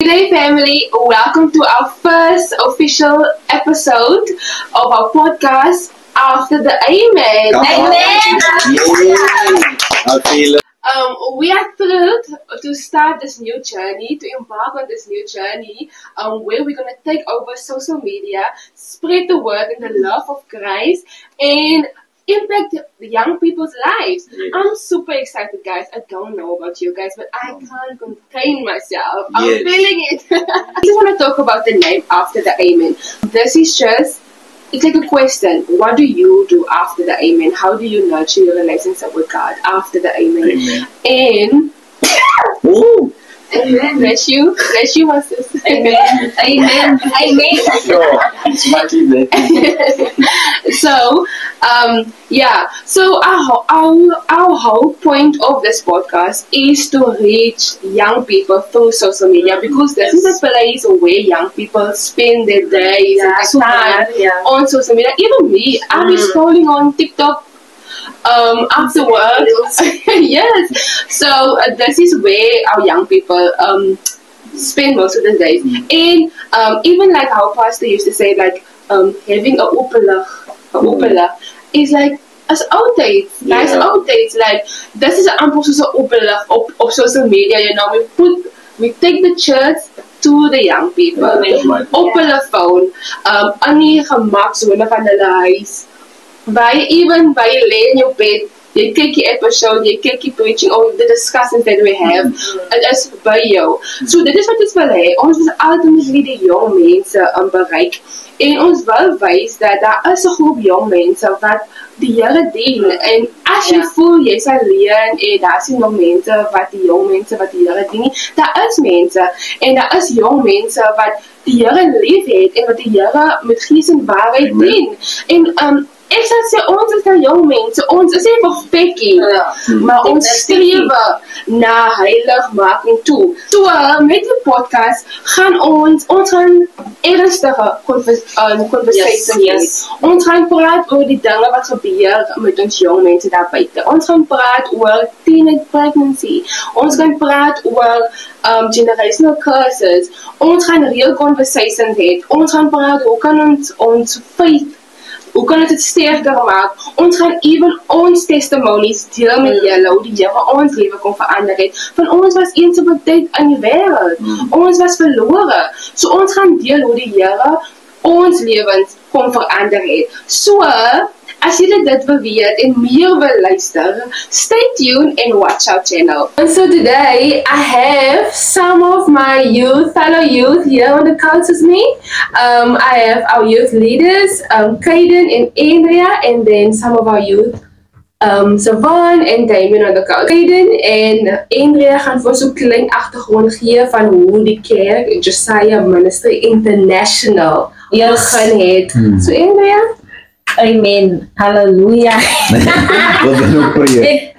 Good day, family. Welcome to our first official episode of our podcast after the Amen. I feel it. We are thrilled to start this new journey, to embark on this new journey, where we're going to take over social media, spread the word and the love of Christ, and impact the young people's lives. Yes. I'm super excited, guys. I don't know about you guys, but I can't contain myself. I'm Yes. feeling it. I just want to talk about the name after the Amen. This is just, it's like a question. What do you do after the Amen? How do you nurture your relationship with God after the Amen? And Ooh. bless you, my sister. Amen. No, it's much easier. So, so our whole point of this podcast is to reach young people through social media, because this is a place where young people spend their days and time on social media. Even me, I'll be scrolling on TikTok after work. Yes. So this is where our young people spend most of the days. And even like how pastor used to say, like having a opera is like as outdates, nice outdates. Like this is an amper soos 'n opera op social media. You know, we take the church to the young people op hulle phone, aan die gemaksone van hulle huis. By jy lê in jou bed, jy kyk die episode, jy kyk die preaching, or the discussions that we have, it is by jou. So dit is wat ons wil hê. Ons wil altyd die jong mense bereik. En ons wil wys dat daar is 'n groep jong mense wat die Here dien. En as jy voel jy's alleen en daar is nog mense wat die jong mense wat die Here dien, daar is mense en daar is jong mense wat die Here liefhet en wat die Here met gees en waarheid dien. En ek sal sê, ons is nou jong mense, ons is nie perfekkie, maar ons strewe na heiligmaking toe. So, met die podcast gaan ons gaan ernstige conversations hê. Ons gaan praat oor die dinge wat gebeur met ons jong mense daar buite. Ons gaan praat oor teenage pregnancy. Ons gaan praat oor generational curses. Ons gaan real conversations hê. Ons gaan praat, hoe kan ons faith, hoe kan dit sterker maak? Ons gaan even ons testimonies deel met julle, hoe die Here ons lewe kon verander het. Van ons was eens op 'n tyd in die wêreld. Ons was verlore. So ons gaan deel hoe die Here ons lewens kon verander het. So, as jy dit wil weet en meer wil luister, stay tuned and watch our channel. And so today, I have some of my fellow youth here on the couch with me. I have our youth leaders, Kaden and Andrea, and then some of our youth, Savon and Damien on the couch. Kaden en Andrea gaan vir so 'n klein agtergrond gee van hoe die kerk, Josiah Ministry International, begin het. So Andrea? Amen. Hallelujah. Wat is nou projek?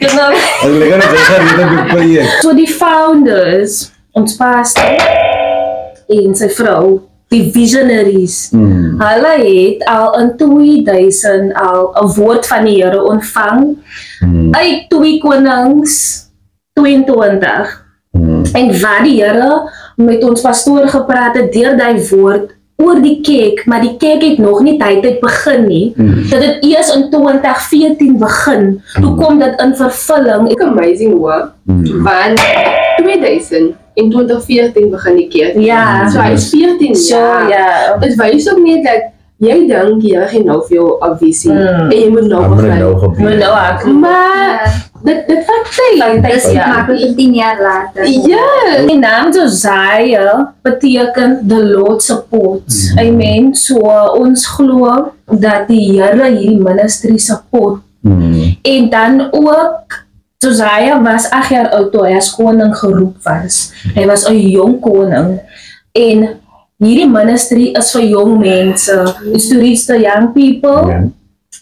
So die founders, ons pastor en sy vrou, die visionaries, hulle het al in 2000 al 'n woord van die Here ontvang uit 2 Konings 22. En wat die Here met ons pastoor gepraat het deur daai woord oor die kerk, maar die kerk het nog nie tyd begin nie. Dat het eers in 2014 begin. Toe kom dit in vervulling. Ek amazing hoor. Van 2000 in 2014 begin die kerk. Ja. So hy is 14 jaar. Ja. Dit wys ook net dat jy dink jy gee nou vir jou 'n visie en jy moet nou begin. Maar nou ek. Maar dit vat tyd. Dis Makkelijk 10 jaar later. Ja. Die naam Josiah beteken the Lord supports. Amen. So ons glo dat die Here hierdie ministry support. En dan ook Josiah was 8 jaar oud toe hy as koning geroep was. Hy was 'n jong koning. En hierdie ministry is vir jong mense. It's to reach the young people.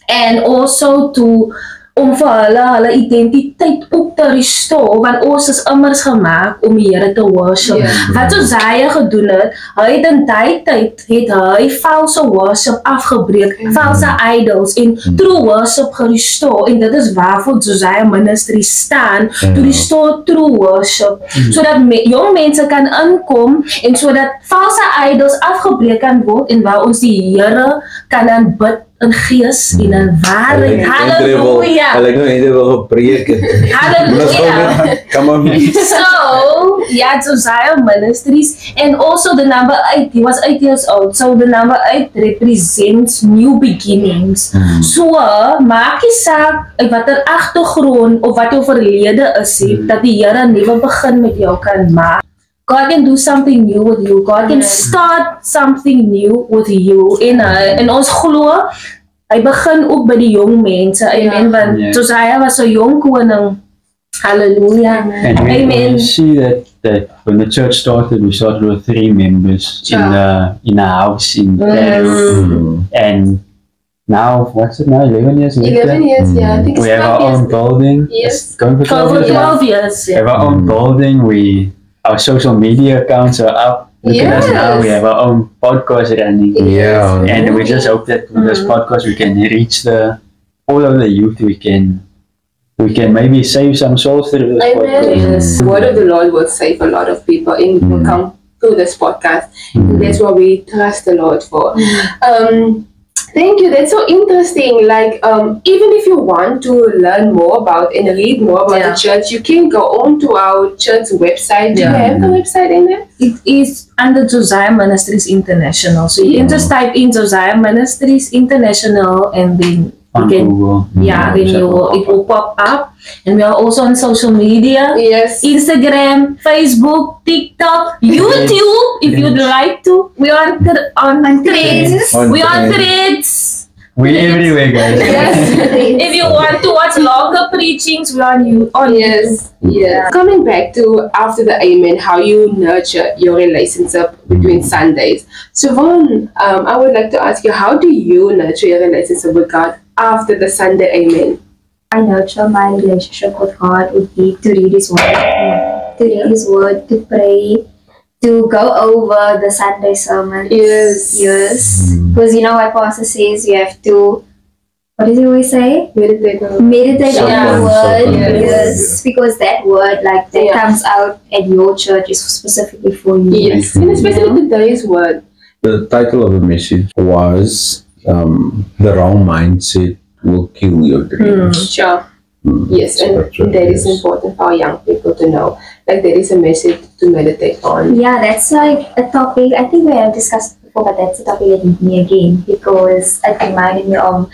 And also to om vir hulle identiteit op te restore, want ons is immers gemaak om die Here te worship. Wat Josiah gedoen het, hy het in die tyd het hy false worship afgebreek, false idols en true worship gerestore, en dit is waarvoor Josiah Ministry staan, to restore true worship, sodat jong mense kan inkom en sodat false idols afgebreek kan word en waar ons die Here kan aanbid in gees en in waarheid. Halleluja. Ek nou net wil gepreek het. Hallelujah. Come on. So, yeah, Josiah Ministries, and also the number 8, he was 8 years old, so the number 8 represents new beginnings. So, maak nie saak uit watter agtergrond of wat jou verlede is, dat die Here 'n nuwe begin met jou kan maak. God can do something new with you. God can start something new with you. En ons glo, hy begin ook by die jong mense. Amen. Want Josiah was 'n jong koning. Hallelujah. And Amen. we see that when the church started, we started with 3 members in a house in Peru. And now, what's it now? 11 years later? 11 years, yeah. I think We have our own building. Yes. It's going for 12 years. 12 years. We have our own building. Our social media accounts are up. Look at us now. We have our own podcast running. Yeah. And we just hope that with this podcast we can reach all of the youth. We can maybe save some souls through this podcast. Yes. The word of the Lord will save a lot of people and will come through this podcast. And that's what we trust the Lord for. Thank you. That's so interesting. Like, even if you want to learn more about and read more about the church, you can go on to our church website. Do you have the website in there? It is under Josiah Ministries International. So you can just type in Josiah Ministries International and then On Google. then it will pop up. And we are also on social media. Yes. Instagram, Facebook, TikTok, YouTube, if you'd like to. We are on Threads. We are on Threads. We everywhere, guys. Yes. If you want to watch longer preachings, we are on YouTube. Yes. Yeah. Coming back to after the Amen, how you nurture your relationship between Sundays. So, Vaughn, I would like to ask you, how do you nurture your relationship with God after the Sunday Amen? I nurture my relationship with God would be to read His Word, to pray, to go over the Sunday sermons. Yes. Because you know what Pastor says, you have to, what does he always say? Meditate on the Word. Yes. Because that word that comes out at your church is specifically for you. Yes. And especially today's word. The title of the message was The Wrong Mindset Will Kill Your Dreams. Sure. Yes, and that is important for our young people to know. Like, there is a message to meditate on. Yeah, that's like a topic I think we have discussed before, but that's a topic that hit me again because it reminded me of,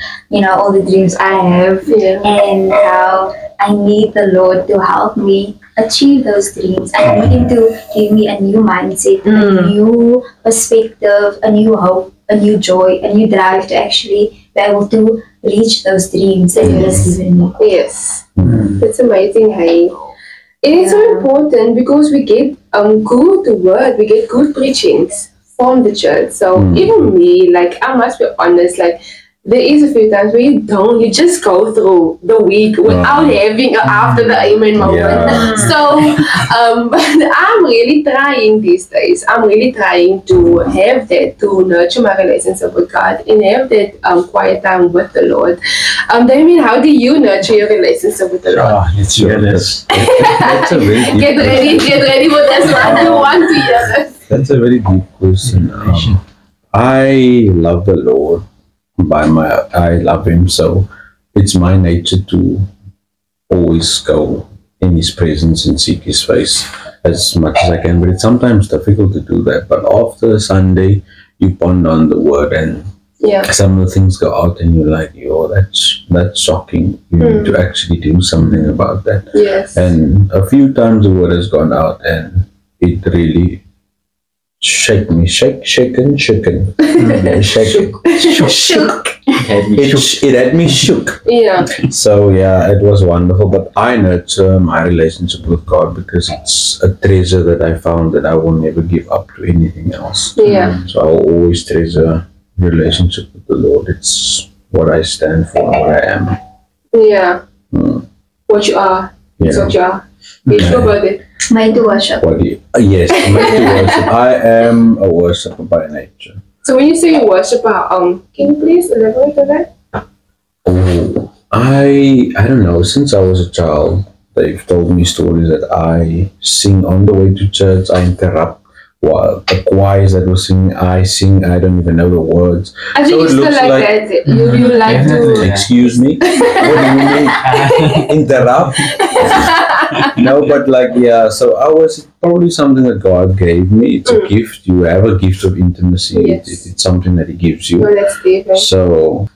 all the dreams I have and how I need the Lord to help me achieve those dreams. I need Him to give me a new mindset, a new perspective, a new hope, a new joy, a new drive to actually be able to reach those dreams that He has given me. Yes, that's amazing, hey. And it's so important because we get good word, we get good preachings from the church. So even me, like, I must be honest, like, there is a few times where you just go through the week without having an after the Amen moment. So, but I'm really trying these days. I'm really trying to have that, to nurture my relationship with God and have that quiet time with the Lord. Damien, how do you nurture your relationship with the Lord? Let's hear this. That's a very deep Get ready for this one. You want to hear this. That's a very deep question. I love the Lord. I love Him, so it's my nature to always go in His presence and seek His face as much as I can, but it's sometimes difficult to do that. But after Sunday, you ponder on the Word and some of the things go out and you're like, that's shocking. You need to actually do something about that. Yes. And a few times the Word has gone out and it really shaken. It had me shook. Yeah. So it was wonderful. But I nurture my relationship with God because it's a treasure that I found that I will never give up to anything else. Yeah. So I will always treasure relationship with the Lord. It's what I stand for, what I am. Yeah. what you are. It's Yeah. what you are. It's your birthday. Mine to worship. Yes, I'm meant to worship. I am a worshipper by nature. So when you say you worship, can you please elaborate on that? Oh, I don't know. Since I was a child, they've told me stories that I sing on the way to church. I interrupt while the choirs that was singing. I sing. I don't even know the words. I think So you it still looks like like- that. You like Definitely. to. Excuse me. What do you mean? Interrupt? No, but like yeah. So I was probably something that God gave me. It's a gift. You have a gift of intimacy. Yes. It's something that He gives you. No, that's different. So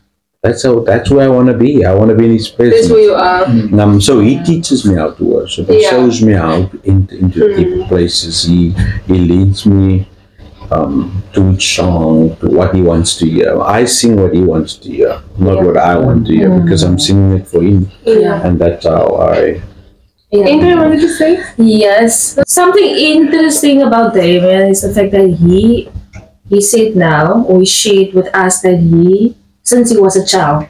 that's where I want to be. I want to be in His presence. That's where you are. So He teaches me how to worship. He Yeah. shows me how into deeper places. He leads me to each song, to what He wants to hear. I sing what He wants to hear, not what I want to hear, because I'm singing it for Him, Yeah. and that's how I. Anything you wanted to say? Yes. Something interesting about Damien is the fact that he said now, or he shared with us that since he was a child,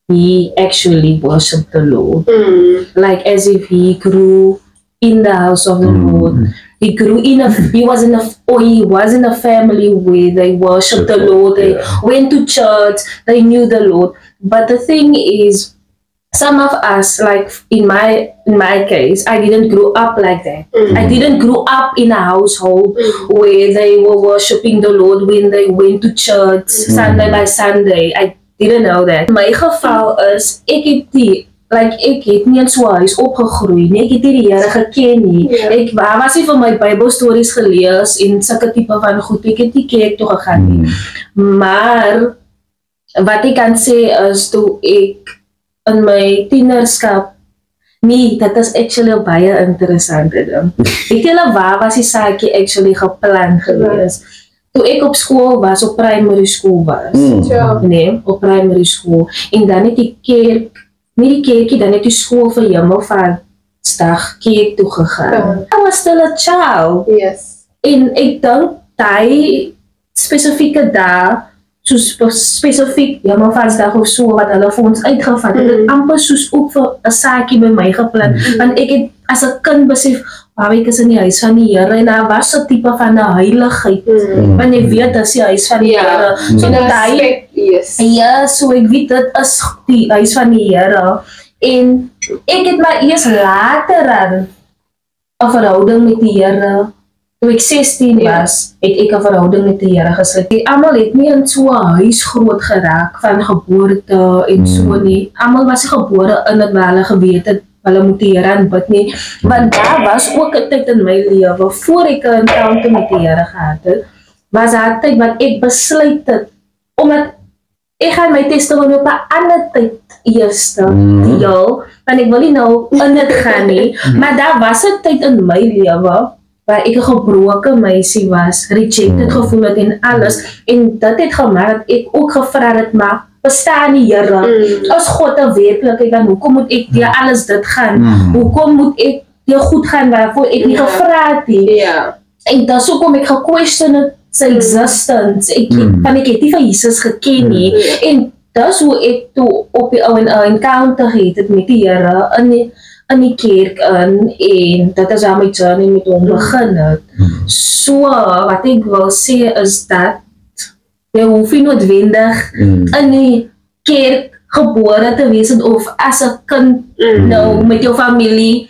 he actually worshipped the Lord. Like as if he grew in the house of the Lord. He grew he was in a family where they worshipped the Lord. They went to church. They knew the Lord. But the thing is, some of us, like in my case, I didn't grow up like that. I didn't grow up in a household where they were worshiping the Lord when they went to church Sunday by Sunday. I didn't know that. My geval is, ek het nie in so 'n huis opgegroei nie. Ek het nie die Here geken nie. Ek was nie vir my Bybelstories gelees en sulke tipe van goed. Ek het nie kerk toe gegaan nie. Maar wat ek kan sê is toe ek in my tienerskap, dit is actually 'n baie interessante ding. Weet julle waar was die saadjie actually geplan gewees? Toe ek op skool was, op primary school was. Ja. Nee, op primary school. En dan het die kerk, nie die kerkie, dan het die school vir Hemelvaartsdag kerk toe gegaan. I was still a child. Yes. En ek dink die spesifieke dag, so spesifiek Hemelvaartsdag of so wat hulle vir ons uitgevat het, het amper soos ook vir 'n saakie by my geplan. Want ek het as 'n kind besef, ek is in die huis van die Here en daar was 'n tipe van 'n heiligheid. Want jy weet dis die huis van die Here. So In dat respect, yes. ja, so ek weet dit is die huis van die Here. En ek het maar eers later aan 'n verhouding met die Here. Toe ek 16 was, het ek 'n verhouding met die Here gesluit. Almal het nie in so 'n huis groot geraak van geboorte en so nie. Almal was gebore in dit waar hulle geweet het hulle moet die Here aanbid nie. Want daar was ook 'n tyd in my lewe voor ek 'n encounter met die Here gehad het, was daar 'n tyd wat ek besluit het omdat ek gaan my testimonie op 'n ander tyd eers deel, want ek wil nie nou in dit gaan nie, maar daar was 'n tyd in my lewe waar ek 'n gebroke meisie was, rejected gevoel het en alles, en dit het gemaak dat ek ook gevra het, maar bestaan die Here? As God 'n werklikheid, dan hoekom moet ek deur alles dit gaan? Hoekom moet ek deur goed gaan waarvoor ek nie gevra het nie? Ja. En dis hoekom ek gequestion het sy existence. Ek het nie van Jesus geken nie. En dis hoe ek toe op die ou 'n encounter het met die Here in die kerk en dit is waar my journey met hom begin het. So wat ek wil sê is dat jy hoef nie noodwendig in die kerk gebore te wees of as 'n kind nou met jou familie.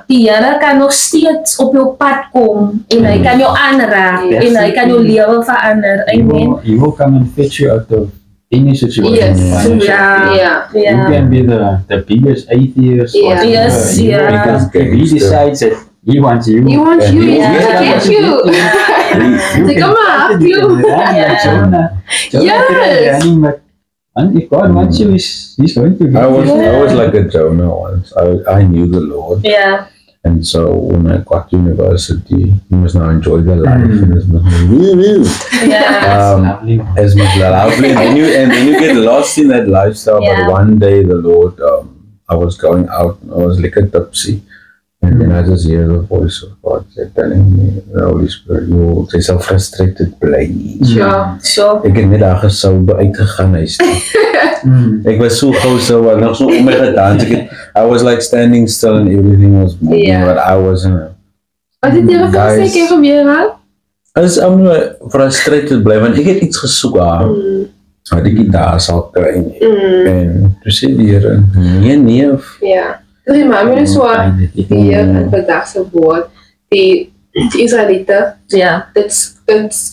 Die Here kan nog steeds op jou pad kom en hy kan jou aanraak en hy kan jou lewe verander. Amen. He will come and fetch you out of any situation. Yes. Yeah. You can be the biggest atheist. Yeah. whatever, Yes, you know, yeah. because if he decides that he wants you. He wants you. He Yeah. wants to get you. You To come up, you. Yes. And if God wants you, he's going to. I was like a Jonah once. I knew the Lord, Yeah. and so when I got to university, you must now enjoy the life. And it's not Yeah. lovely. as much lovely, and then you get lost in that lifestyle. Yeah. But one day, the Lord, I was going out, I was like a tipsy, and then I just hear the voice of God telling me, the Holy Spirit, you say so frustrated, please. Ja. So. Ek het net daar gesou uitgegaan huis toe. Ek was so close, so nog so om my gedans. I was like standing still and everything was moving, Yeah. but I wasn't. Wat het jy vir Guys. ons keer gebeur het? As I'm frustrated bly want ek het iets gesoek daar. Wat ek nie daar sal kry nie. En toe sê die Here, nee. Ja. Dit remind me so hier in vandag se woord die Israeliete. Ja. Dit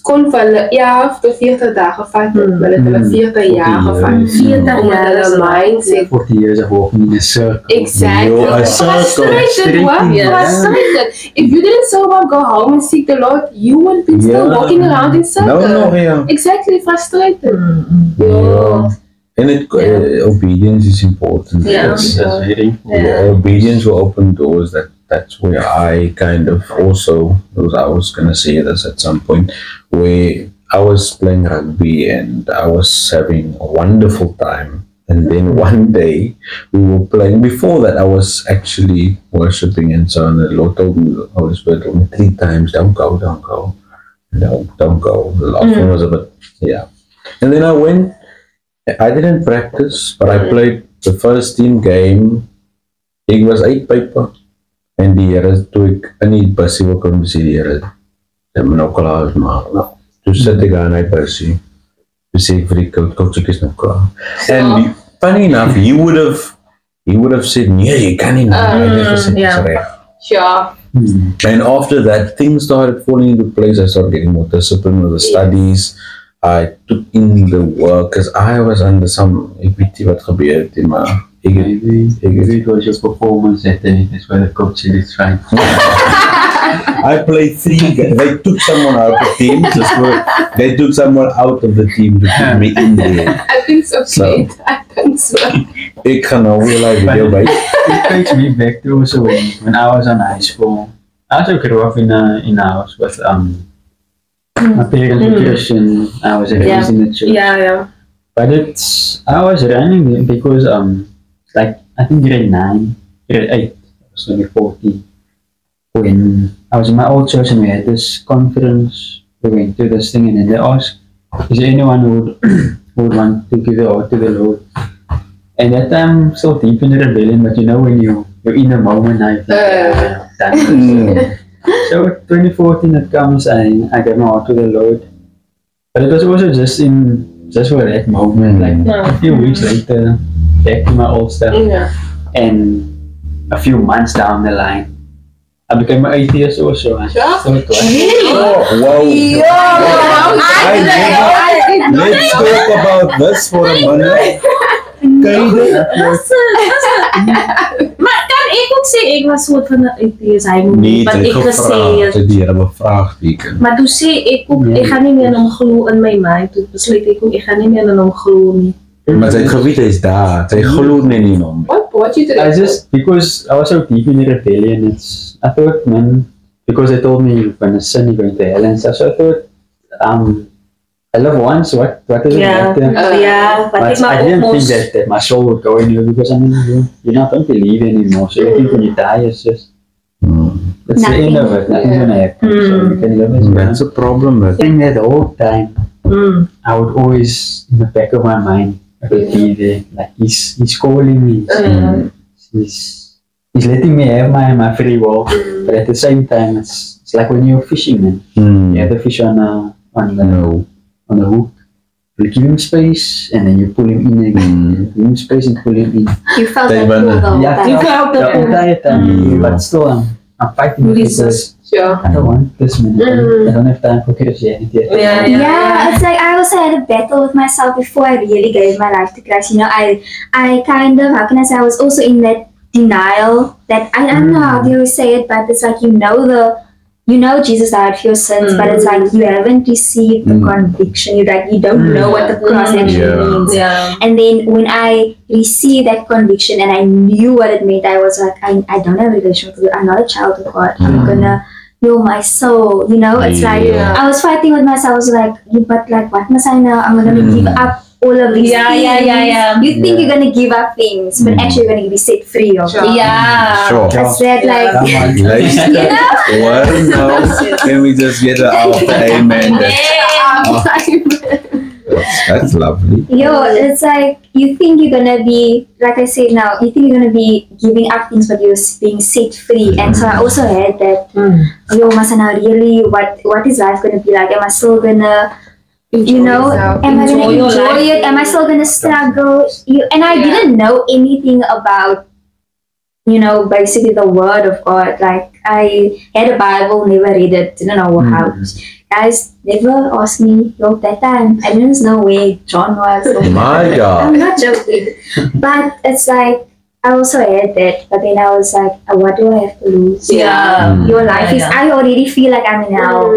kon van 11 tot 40 dae vat, maar dit hulle 40 jaar gevat. 40 Omdat jaar hulle lang. mindset 40 years of walking in a circle. exactly. Yo, a circle. Frustrated, what? Yeah. Frustrated. If you didn't so well go home and seek the Lord, you would be still Yeah. walking around in circles. No, yeah. Exactly, frustrated. Yeah. And obedience is important. Yeah. Yes. That's very important. Yeah, obedience will open doors. That's where I kind of also, because I was gonna say this at some point, where I was playing rugby and I was having a wonderful time. And then one day we were playing. Before that, I was actually worshiping and so on. The Lord told me, the Holy Spirit told me 3 times, don't go. No, don't go. The last one was a bit, yeah. And then I went. I didn't practice, but I played the first team game. It was 8 paper. En die Here toe ek in die busie wil kom sê die Here, jy moet nou klaar maak. Nou, toe sit ek daar in die busie. Toe sê ek vir die coach ek is nou klaar. And funny enough, he would have said, nee, jy kan nie nou. Hy het gesê, yeah. "Dis reg." Sure. And after that, things started falling into place. I started getting more discipline with the studies. I took in the work, because I was under some, ek weet nie wat gebeur het, maar Maybe it was your performance that day. That's why the coach said it's fine. I played 3 games. They took someone out of the team. They took someone out of the team to put me in there. I think so, Kate. I think so. Ik ga nou weer live video bij. It takes me back to also when I was in high school. I also grew up in a house with my parents were Christian. I was raised in the church. Yeah. But I was running it because like I think grade 9, grade 8, I was 2014. When I was in my old church and we had this conference, we went to this thing and then they asked, is there anyone who would want to give their heart to the Lord? And that time, so deep in the rebellion, but you know when you're in the moment, I think done. So 2014 it comes and I gave my heart to the Lord. But it was also just for that moment, like a few weeks later, back to my old stuff. Yeah. And a few months down the line, I became an atheist also. I thought, Oh, wow. Let's talk about this for a minute. Maar kan ek ook sê ek was soort van 'n atheist, hy moet Nee, wat het ek gesê het. die Here bevraagteken. Maar toe sê ek ook, ek gaan nie meer in hom glo in my mind. Toe besluit ek ook, ek gaan nie meer in hom glo nie. Maar sy geweet is daar. Sy glo nie in hom. What brought you to I that? just, because I was so deep in the rebellion, I thought, man, because they told me you're going to sin, you're going to hell and stuff, so I thought, I love once, what does it matter? Ja, wat ek But I maar didn't ook think that my soul would go anywhere, because I mean, you're not going to believe anymore, so I think when you die, it's just, it's the end of it, nothing's going to happen, so you can live as you That's want. a problem. I think that the whole time, I would always, in the back of my mind, I would be there, like, he's calling me, he's letting me have my free will, but at the same time, it's like when you're fishing, man. You have the fish on the hook. You give him space, and then you pull him in again. Give him space and pull him in. You felt They that pull wanna- the whole Yeah, time. You felt the the pull. entire time, but still, I'm fighting with it because Sure. I don't want this, man. I don't have time for Christianity. Yeah, it's like I also had a battle with myself before I really gave my life to Christ. You know, I kind of, how can I say, I was also in that denial that I don't know how do you say it, but it's like you know Jesus died for your sins, but it's like you haven't received the conviction. You don't know what the cross actually means. Yeah. And then when I received that conviction and I knew what it meant, I was like, I don't have a relationship with God. I'm not a child of God. I'm gonna heal my soul. You know, it's like I was fighting with myself. I was like, but like, what must I know? I'm gonna give up all of these things. Yeah. You think you're gonna give up things, but actually you're gonna be set free of Sure. it. Yeah. Sure. I said like, Well, no. Can we just get an alpha amen? That's lovely. Yo, it's like you think you're gonna be, like I say now, you think you're gonna be giving up things, but you're being set free. And so I also had that. Yo, Masana, really, what is life gonna be like? Am I still gonna, you know, yourself. am I gonna Enjoy your enjoy life. it? Am I still gonna struggle? And I didn't know anything about, you know, basically the Word of God. Like I had a Bible, never read it, didn't know how. Guys never asked me, yo, that time I didn't know where John was. My I'm God. not joking. But it's like, I also had that, but then I was like, what do I have to lose? Yeah. Your life is, Yeah. I already feel like I'm in hell.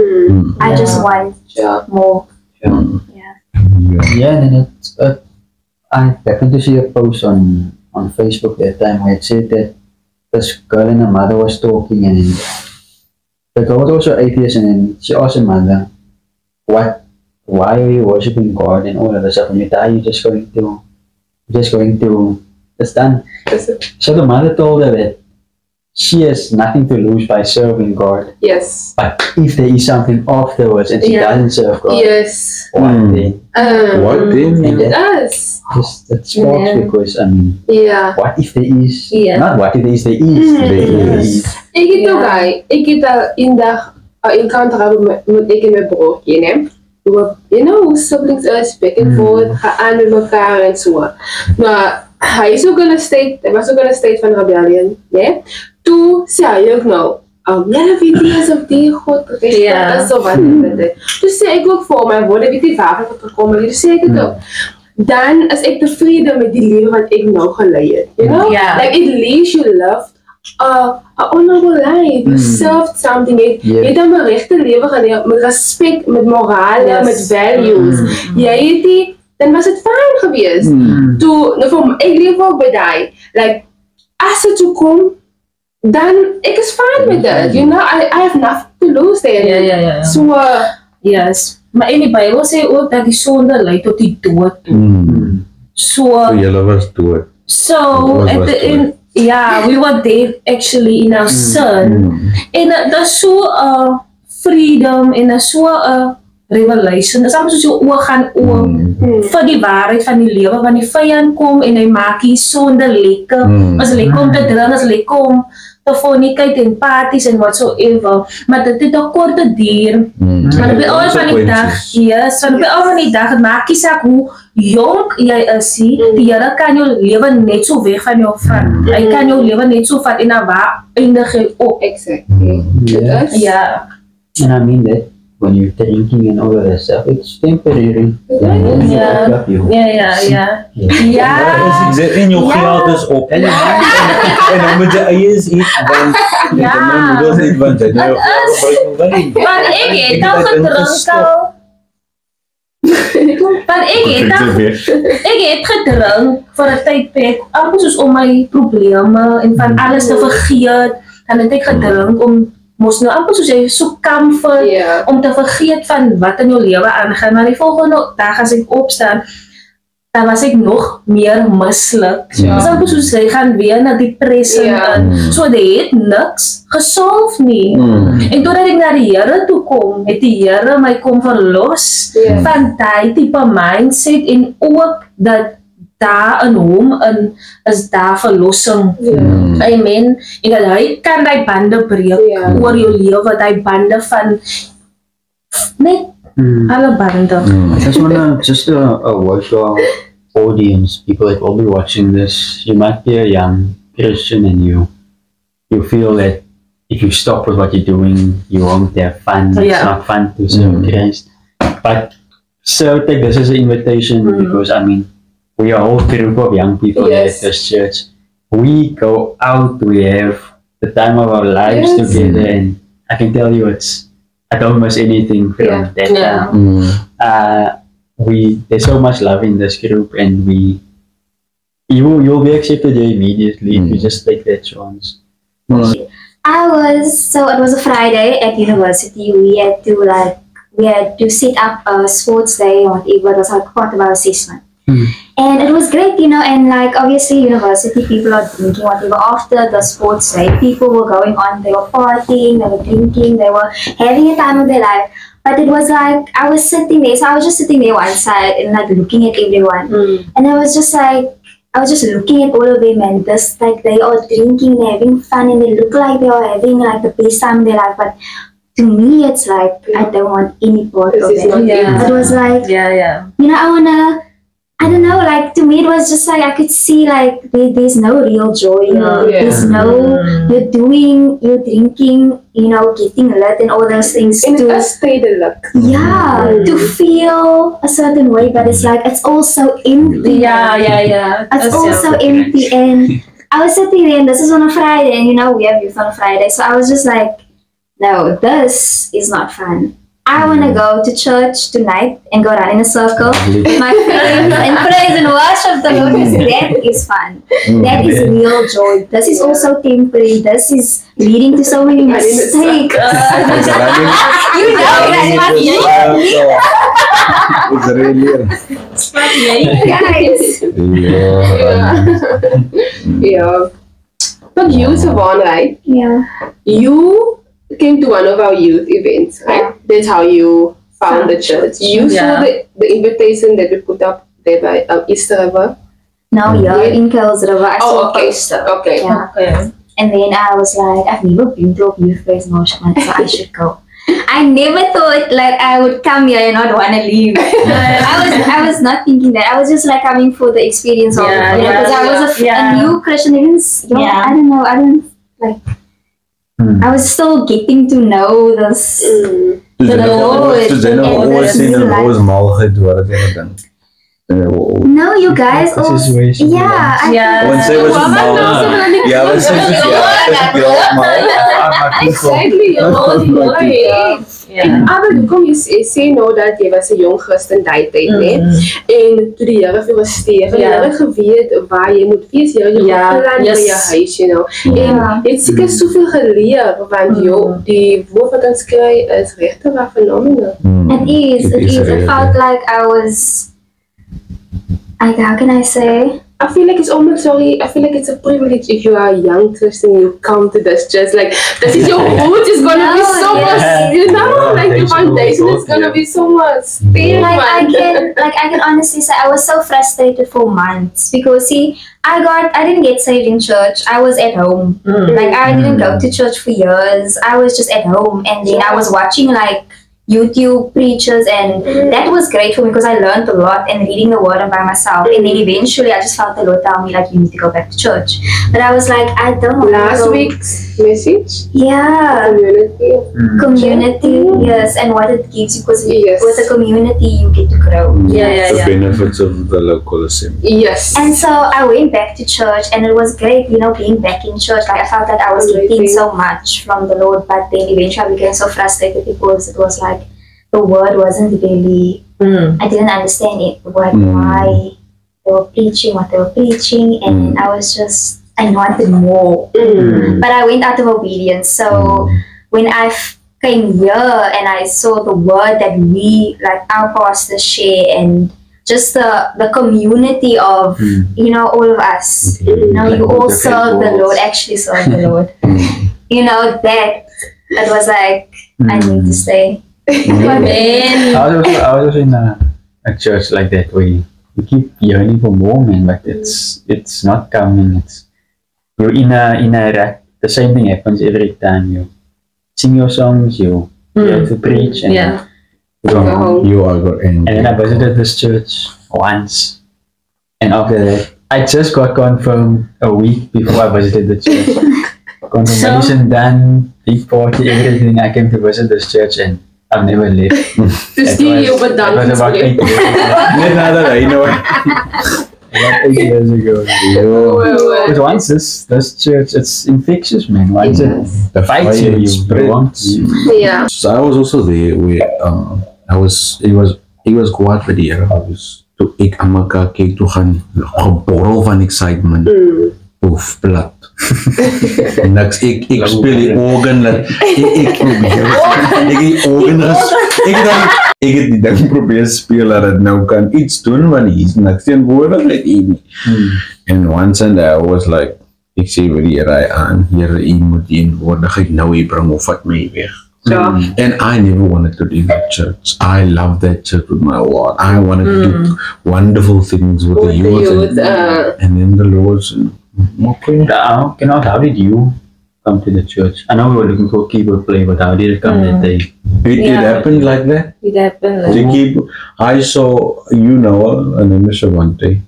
I just want Yeah. more. Mm. Yeah. Yeah, and then I happened to see a post on Facebook that time where it said that this girl and her mother was talking, and then the girl was also atheist, and then she asked her mother, why are you worshiping God and all of that stuff? When you die, you're just going to, it's done. So the mother told her that she has nothing to lose by serving God, Yes. but if there is something afterwards and she Yeah. doesn't serve God, Yes. what Mm. then? What And then? that Yes. just that sparks, Yeah. because I mean, Ja. what if there is? Yeah. Not what if there is. There is. There is. Ik het Ja. ook hij. Ik het eendag encounter hebben met ik en mijn broertje, né? You know, hoe siblings is, back and forth, gaan met elkaar en zo. Maar hij is ook in een state, hij was ook in een state van rebellion, né? Toen zei hij ook nou, ja, weet je, alsof die God Ja. is of wat. Dus zei ik ook voor mijn woorden, weet je, waar ik gekomen, dus zei ik het ook. Dan is ik tevreden met die leven wat ik nou geleid heb, you know? Ja. Like, at least you loved a honorable life. You served something. Je hebt dan een rechte leven geleerd met respect, met morale, Yes. met values. Jij hebt die, dan was het fijn geweest. Toen, nou, voor ik leef ook bij die. Like, als het zo komt, dan ik is fijn met dat. You know, I have nothing to lose there. Ja. So, Yes. Maar in die Bijbel sê ook dat die sonde leidt tot die dood. So So, julle was dood. so at was the dood. end, yeah, we were dead actually in our sin. En dat is so freedom en dat is so revelation. Dit is amper soos jou oog gaan oop vir die waarheid van die lewe, want die vyand kom en hy maak die sonde lekker. As lekker om te drink, as lekker om te fornicate en parties en whatsoever. Maar dit het 'n korte duur. Maar op die einde van die dag, yes, want op die einde van die dag, het maak nie saak hoe jonk jy is, die Here kan jou lewe net so weg van jou vat. Hy kan jou lewe net so vat en dan waar eindig jy op. exactly. Yeah. Ja. And I mean that when you're drinking and all of that stuff, it's temporary. Ja. Love you. Ja. Ja, Ja. is dit en jou geld is op. En dan moet jy eers eet, want Ja. dan moet jy eet, want jy nou Maar ek het al gedrink al. Want ek het gedrink vir 'n tydperk, amper soos om my probleme en van alles te vergeet. Dan het ek gedrink om mos nou amper soos jy so comfort Ja. om te vergeet van wat in jou lewe aangaan. Maar die volgende dag as ek opstaan, dan was ek nog meer misselijk. Ja. Dis amper soos jy gaan weer na depressie Ja. in. So dit het niks gesolve nie. En totdat ek na die Here toe kom, het die Here my kom verlos Ja. van daai tipe mindset en ook dat daar in hom in is daar verlossing. Amen. En dat hy kan die bande breek Ja. oor jou lewe, die bande van net alle bande. I just wanna a word to our audience, people that will be watching this. You might be a young Christian and you feel that if you stop with what you're doing, you won't have fun. It's Yeah. not fun to serve Christ. But so take this as an invitation, because I mean we are a whole group of young people here Yes. at this church. We go out, we have the time of our lives Yes. together, and I can tell you I don't miss anything from Yeah. that Yeah. time. There's so much love in this group, and you'll be accepted here immediately if you just take that chance. It was a Friday at university. We had to set up a sports day or whatever. It was like part of our assessment. And it was great, and like obviously university people are drinking whatever. After the sports day, people were going on, they were partying, they were drinking, they were having a time of their life. But it was like I was sitting there, so I was just sitting there one side and like looking at everyone, and I was just like. I was just looking at all of them and this like they are drinking, they're having fun and they look like they are having like the best time in their life. But to me it's like I don't want any part of it. It was like you know, I don't know, like to me it was just like I could see like there's no real joy here. There's no you're drinking, you know, getting lit and all those things In to a state of luck. to feel a certain way, but it's like it's also empty. It's also empty. And I was sitting there and this is on a Friday and you know we have youth on a Friday, so I was just like, no, this is not fun. I want to go to church tonight and go run in a circle with my friends and praise and worship the Lord. That is fun. That is real joy. This is also temporary. This is leading to so many mistakes. You know that. Yeah. But you, Savon, right? Yeah. You came to one of our youth events, right? Yeah. That's how you found the church. You saw the invitation that we put up there by Easter River. No, in Kells River. I saw a okay. poster. Okay. Yeah. And then I was like, I've never been to a youth praise and worship night, so I should go. I never thought like I would come here and not want to leave. I was not thinking that. I was just like coming for the experience of it, you know, because I was a new Christian. Even I don't know. I don't like. I was still getting to know this. Toen zijn er always in een roze mal gedaan. No, you guys all. When say was a mal. Yeah, when say was Exactly. Maar kom je sê nou dat jy was 'n jong Christen daai tyd, né? En toe die Here vir jou stuur, jy het geweet waar jy moet wees, jy opgeland by jou huis, you know. En jy het seker soveel geleer want die woord wat ons kry is regtig fenomenaal. It is. It felt like I was. How can I say? I feel like it's almost I feel like it's a privilege if you are a young Christian, you come to this church. Like, this is your root is gonna be so much, you know, like the foundation is gonna be so much. I can honestly say I was so frustrated for months because see, I didn't get saved in church. I was at home. Like I didn't go to church for years. I was just at home, and then I was watching like YouTube preachers, and that was great for me because I learned a lot and reading the word by myself. And then eventually I just felt the Lord tell me like you need to go back to church. But I was like, I don't want last week's message. Community, yes, and what it gives you because with a community you get to grow. The benefits of the local assembly. Yes. And so I went back to church and it was great, you know, being back in church. Like I felt that I was getting so much from the Lord, but then eventually I became so frustrated because it was like the word wasn't really, I didn't understand it, why they were preaching what they were preaching, and I wanted more. But I went out of obedience. So when I came here and I saw the word that we, like our pastors share, and just the community of, you know, all of us, you know, you all serve the Lord, actually serve the Lord. You know, that it was like, I need to stay. But then I was also in a church like that where you keep yearning for more, man, but it's not coming. It's you're in a rack. The same thing happens every time you sing your songs, you have to preach, and and then I visited this church once, and after that I just got confirmed a week before I visited the church. Confirmation done, big party, everything. I came to visit this church and I've never left. To see you, but done. It was about 8 years ago. About 8 years ago. Because once this church, it's infectious, man. Once it fights you, Yeah. So I was also there where it was kwaad vir die Here. Toe ek aan mekaar kyk, toe gaan geborrel van excitement. Of plat. Niks, ek speel die organ dat ek probeer. Ek het die ding probeer speel dat het nou kan iets doen, want hier's niks teenwoordigheid nie. And once and I was like, ek sê vir die Here aan, Here, U moet teenwoordigheid nou hier bring of vat my weg. Sure. And I never wanted to leave that church. I loved that church with my heart. I wanted to do wonderful things with the youth. And then the Lord said, How did you come to the church? I know we were looking for a keyboard player, but how did it come that day? It happened like that. It happened like The keyboard, I saw, you know, her name is Shavante.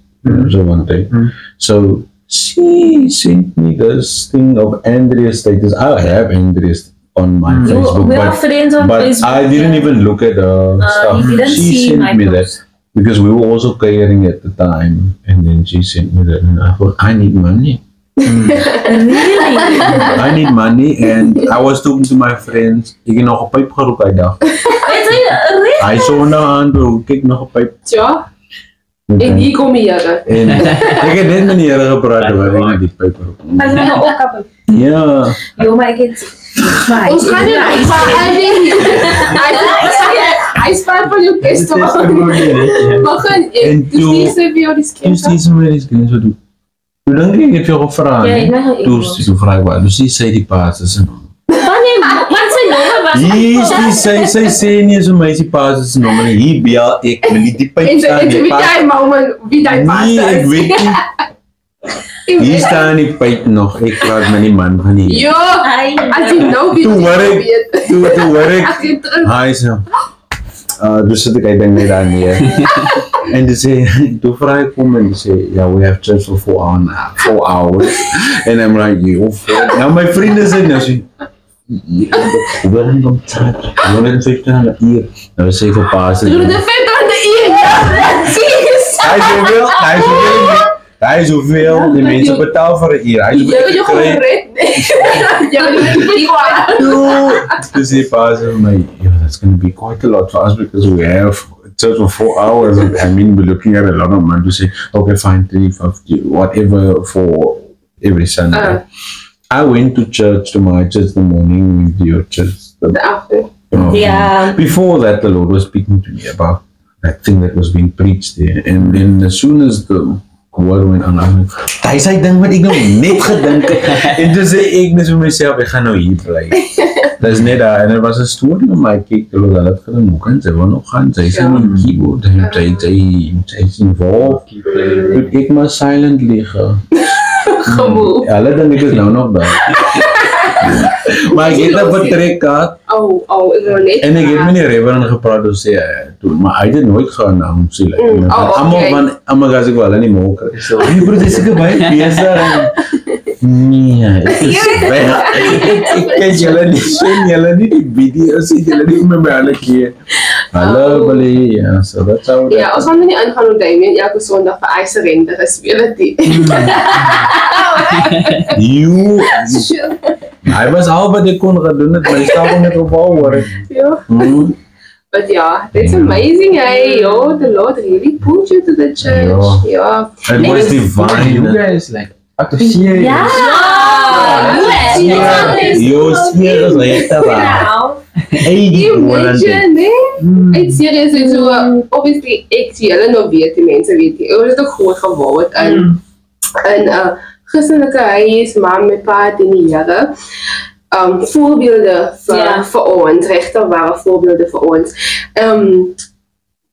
So she sent me this thing of Andrea's status. I have Andrea's on my Facebook, we are friends on but Facebook. I didn't even look at her stuff. you didn't She see sent my me post. that because we were also caring at the time, and then she sent me that, and I thought, I need money. Really? I need money, and I was talking to my friends. Ik heb nog een pijp geroken uit dag. Really? Hij zo naar aan, bro. Kijk nog een pijp. Ja. En hier kom je. En ik heb net met die heren gepraat waar ik die pijp geroken. Hij is nog ook kapot. Ja. Yo, maar ik het. Ons gaan niet hij spaart van je kist. Maar gewoon, En dus die is even jou die Toen screen. ze me die screen zo doen. Toen denk ik, heb je gevraagd. Ja, ik ben gewoon Toen vraag ik wat. Dus die zei die paas. Wat zijn nummer was? Zij zei niet zo mij die paas. Hier bel ik me niet die pijp En staan. wie jij man, wie jij paas Nee, ik weet niet. Hier staan die pijp nog. Ik praat met die man van hier. Jo, als je nou weet, Toen werk. als je terug. Hij zei, dus zit ik denk daar neer. En die zei, toen vraag ik om en die zei, yeah, we have church for 4 hours. And I'm like, yo, nou mijn vrienden zijn nou zo, hoe wil je dan tijd? 150 aan de uur. Nou, dat is even passen. Doe de vet aan de eer. Hij is zoveel, die mensen betalen voor een uur. Hij is Je gewoon red. Je niet kwaad. Dus die passen van mij, that's going to be quite a lot for us because we have church for 4 hours. I mean, we're looking at a lot of money to say, okay, fine, 350, whatever for every Sunday. I went to church to my church in the morning with your church. Yeah. Before that, the Lord was speaking to me about that thing that was being preached there. And then as soon as the word went on, I'm like, hij zei ding wat ik nog net gedink het. En toen zei ik net vir myself, ek gaan nou hier bly. Dat is net daar. En er was een story met my kyk, hulle het dat gedink, hoe kan sy wil nog gaan? Sy is in die keyboard, sy is involved. Toen ek maar silent liggen. Gewoon. Hulle dink ek is nou nog daar. Maar ek het dat betrek gehad. Ik wil net. En ik heb met die Reverend gepraat, dus zei toen, maar hij had nooit gaan naar hem zien. Allemaal van, allemaal ga ik wel niet mogen. Die broer is ik bij, nee, het is weg. Ik ken jullie niet, zien jullie niet die video's, zien jullie niet met mij alle keer. Hallo, Bali, ja, zo dat zou dat. Ja, als we er niet aan gaan doen, Damien, elke zondag voor IJsselrente gespeeld die. Hij was al wat ik kon gaan doen, maar ik sta gewoon net op al worden. Ja. But yeah, that's amazing, hey, yo, the Lord really pulled you to the church. Yeah. It was divine. You guys, like, out of serious. Ja. Yo, serieus, echt waar. Imagine, nee? Het serieus is zo, obviously, ik zie jullie nog weet, die mensen weten. Ik was ook groot geworden en christelijke huis, mam en pa, die jaren. Voorbeelden voor ons, rechter waren voorbeelden voor ons.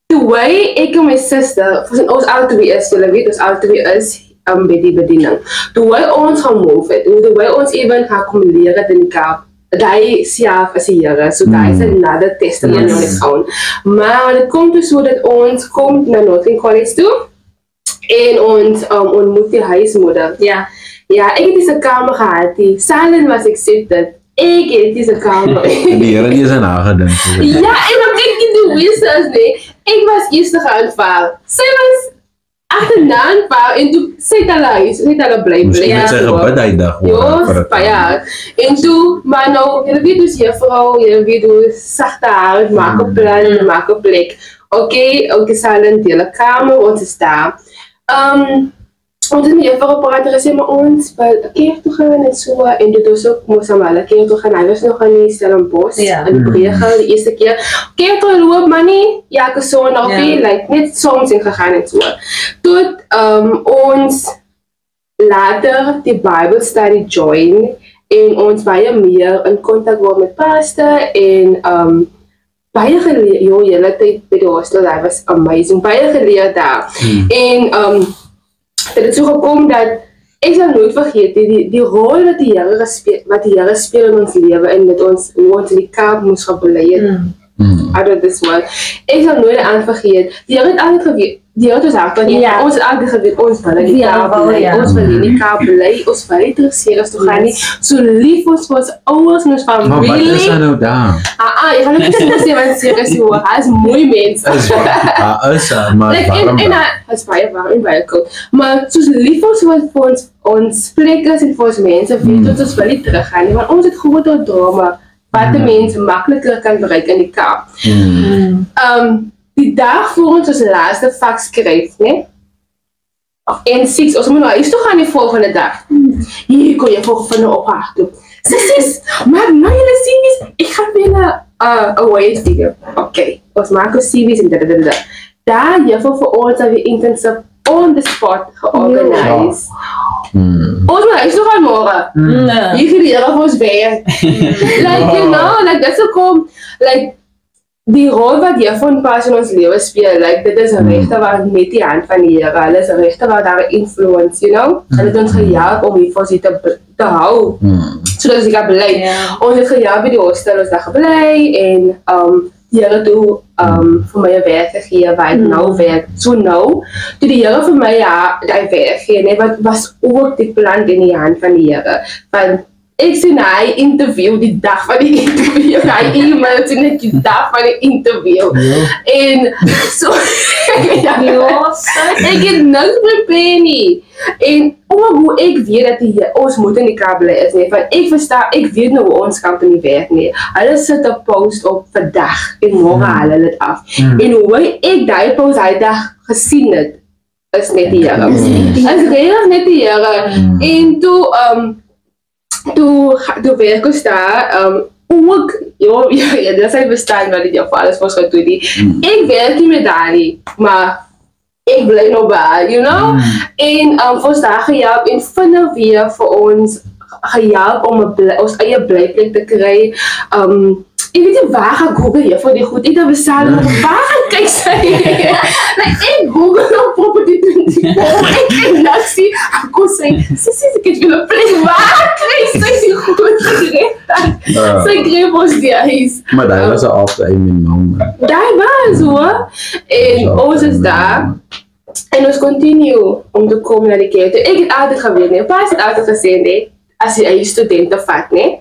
Toen wij, ik en mijn zuster, ons alle twee is, jullie weten, ons alle twee is bij die bediening. Toen wij ons gaan move, toen wij ons even gaan accumuleren in elkaar. Hij zelf is hier, so dat is another testimony on its own. Maar het komt dus zo dat ons komt naar Northern College toe en ons ontmoet die huismoeder. Ja. Ja, ik heb deze kamer gehad, die Salen was accepted. Ik heb deze kamer. Die heren die zijn aangedenkt. Ja, en dan kijk ik de wissels, nee. Ik was eerst aanvaard. Zij was achterna aanvaard en toen zit al huis, zit al blij. Misschien met zijn gebed hij dag. Ja, en toen, maar nou, je weet dus je vrouw, je weet dus zachte haar, maak een plan, maak een plek. Oké, Salen, deel een kamer, ons is daar. Ons is meer voor praten, zei maar ons wel een keer toe gaan en zo. En dit was ook moest allemaal een keer toe gaan. Hij was nog aan die Stellenbosch, aan de Bregel, de eerste keer. Keer toe loop, maar niet, ja, ik zo nog veel, like, net soms in gegaan en zo. Tot ons later die Bible study join. en ons baie meer in kontak word met pastor en baie geleer, hele tyd by die hostel, dat was amazing, baie geleer daar. En dit het so gekom dat ek sal nooit vergeet die rol wat die Here speel in ons lewe en met ons hoe ons in die Kaap moes gebly het. Out of this world. Ek sal nooit aan vergeet. Die Here het altyd geweet. Die Here het ons hart van ons altyd geweet ons wil in die Kaap bly. Ons wil in die Kaap bly. Ons wil nie terugseer as toe gaan nie. So lief ons vir ons ouers en ons familie. Maar wat is hy nou daar? Ek gaan net sê wat serieus hoor. Hy is mooi mens. Hy is maar en hy is baie warm en baie koud. Maar soos lief ons vir ons plek is en vir ons mense weet ons wil nie teruggaan nie. Want ons het groot drome wat 'n mens makliker kan bereik in die Kaap. Die dag voor ons laaste vak skryf, né? En 6, ons moet nou huis toe gaan die volgende dag. Hier kon jy volgende op haar toe. Sis, maar nou julle CV's, ek gaan weer 'n way video. Okay, ons maak ons CV's en da. Daar juffrou vir ons weer intensive on the spot georganiseer. Ons moet huis toe gaan môre. Hier vir die Here vir ons werk. Like, you know, like dit sou kom, like die rol wat jy van pas in ons lewe speel, like dit is 'n regte waar met die hand van die Here, hulle is 'n regte waar daar 'n influence, you know? Hulle het ons gehelp om hier vir ons te hou. Sodat ons kan bly. Ons het gehelp by die hostel, ons daar gebly en die Here toe vir my 'n werk gegee waar ek nou werk. So nou, toe die Here vir my die werk gee, nee, wat was ook die plan in die hand van die Here. Want ek sien hy interview die dag van die interview, hy e-mail sien net die dag van die interview. En so, ek het niks prepare nie. En hoe ek weet dat ons moet in die Kaap bly is nie, want ek weet nou hoe ons company werk nie. Hulle sit 'n post op vandag en môre haal hulle dit af. En hoe ek die post hy dag gesien het, is net die Here. Is regtig net die Here. En toe werk ons daar, ook, dat sy bestaan wat dit jou vir alles was gedoen die. Ek werk nie met daar nie, maar ek bly nou by, you know? En ons daar gehelp en vinnig weer vir ons gehelp om ons eie blyplek te kry. Ek weet nie waar gaan Google hier vir die goed, ek het bestaan, waar gaan kyk sy? Ek Google op property 24, ek kan nou sien, ek kon sê, ek het wil 'n plek, waar kry sy die goed gereed? Sy greep ons die huis. Maar daar was 'n after my mom. Daar was hoor, en ons is daar, en ons continue om te kom na die kerk. Ek het altyd geweet, nee, pas het altyd gesê, nee, as jy studente vat, nee,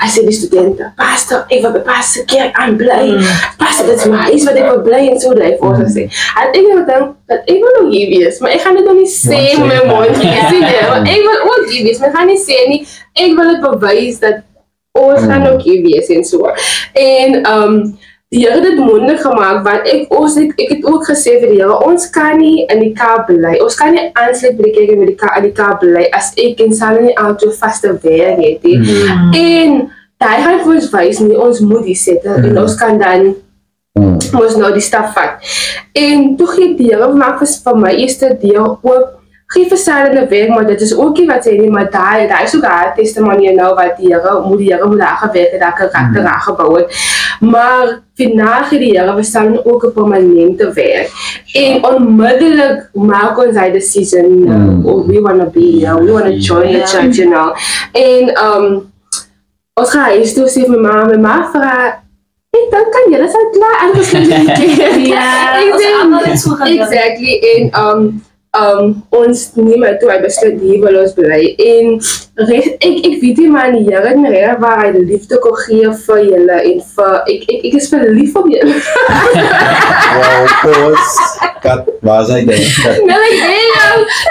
as jy die studente, pastor, ek wil by pastor kerk aanbly, pastor, dit is my huis wat ek wil bly en so bly vir ons gesê. En ek het gedink, dat ek wil nog hier wees, maar ek gaan dit nog nie sê met my mond, want ek wil ook hier wees, maar ek gaan nie sê nie, ek wil het bewys dat ons gaan ook hier wees en so. En die Here het dit moontlik gemaak, want ek het ook gesê vir die Here, ons kan nie in die Kaap bly, ons kan nie aansluit by die kerk met die Kaap bly, as ek en Sally nie altyd vaste werk het nie. En hy gaan vir ons wys nie, ons moet die sette, en ons kan dan ons nou die stap vat. En toe gee die Here maak vir my eerste deel ook, geen verskillende werk, maar dit is ook nie wat sê nie, maar daar is ook haar testimonie nou, wat die Here moet daar gewerk het, daar karakter daar gebouw het. Maar vandaag die Here, we staan ook 'n permanente werk. En onmiddellik maak ons hy decision, we want to be here, we want to join the church, you know. En ons gaan huis toe, sê my ma vra, ek dink kan julle sal klaar aangesluit. ons almal het so gedink. Exactly, en ons nie meer toe, hy besluit hier wil ons bly. En ek weet nie, maar die Here in reg waar hy die liefde kon gee vir julle en vir, ek is verlief op julle. Wow, pos. Kat, waar is hy denk? No,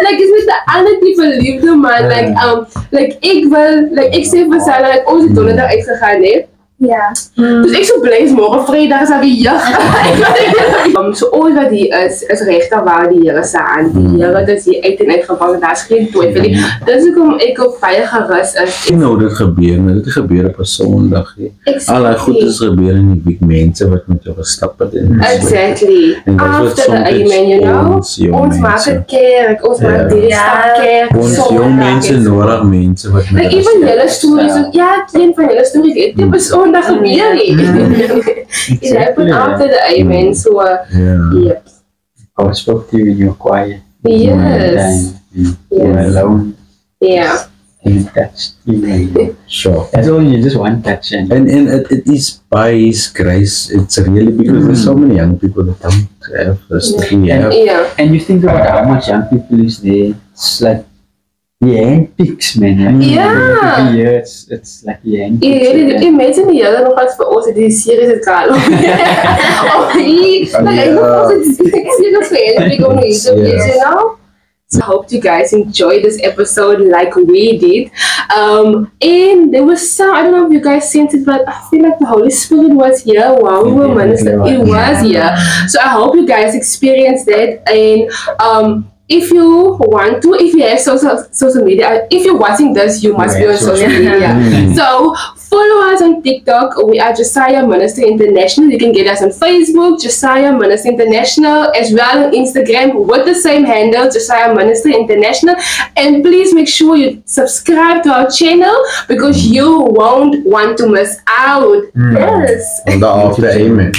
like is met 'n ander tipe liefde, man. Ek sê vir Sarah, ons het donderdag uitgegaan, hè. Ja. Dus ik zo blij is morgen vrijdag is weer jeugd. So ooit wat die is rechter waar die Here staan. Die Here is hier uit en uit gevangen, daar is geen twyfel nie. Dis hoekom ek ook baie gerus is. Ek nou dit gebeur, maar dit gebeur op 'n Sondag. Al die goedes gebeur in die week, mense wat met jou gestap het. Exactly. After the amen, you know. Ons maak het kerk, ons maak die stapkerk. Ons jong mense nodig mense wat met like even julle stories, ja, een van julle stories het op 'n Sondag gebeur nie. It happened after the amen, so yep. I spoke to you in your quiet. Yes. You were alone. Yeah. And you touched you. Sure. That's all you just one touch and it is by His grace. It's really because there's so many young people that don't have this that we have. Yeah. and you think about how much young people is there. It's like handpicks, man. I mean, Yeah. every year it's like handpicks. Imagine die hele nog wat vir ons die series het gehad. Of die, like ek nog ons series vir big on YouTube, you know? So I hope you guys enjoyed this episode like we did. And there was some, I don't know if you guys sensed it, but I feel like the Holy Spirit was here while we were ministering. It was here. So I hope you guys experienced that. And if you want to, if you have social media, if you're watching this, you must be on social media. So follow us on TikTok. We are Josiah Ministry International. You can get us on Facebook, Josiah Ministry International, as well on Instagram with the same handle, Josiah Ministry International. And please make sure you subscribe to our channel because you won't want to miss out. Yes. After amen.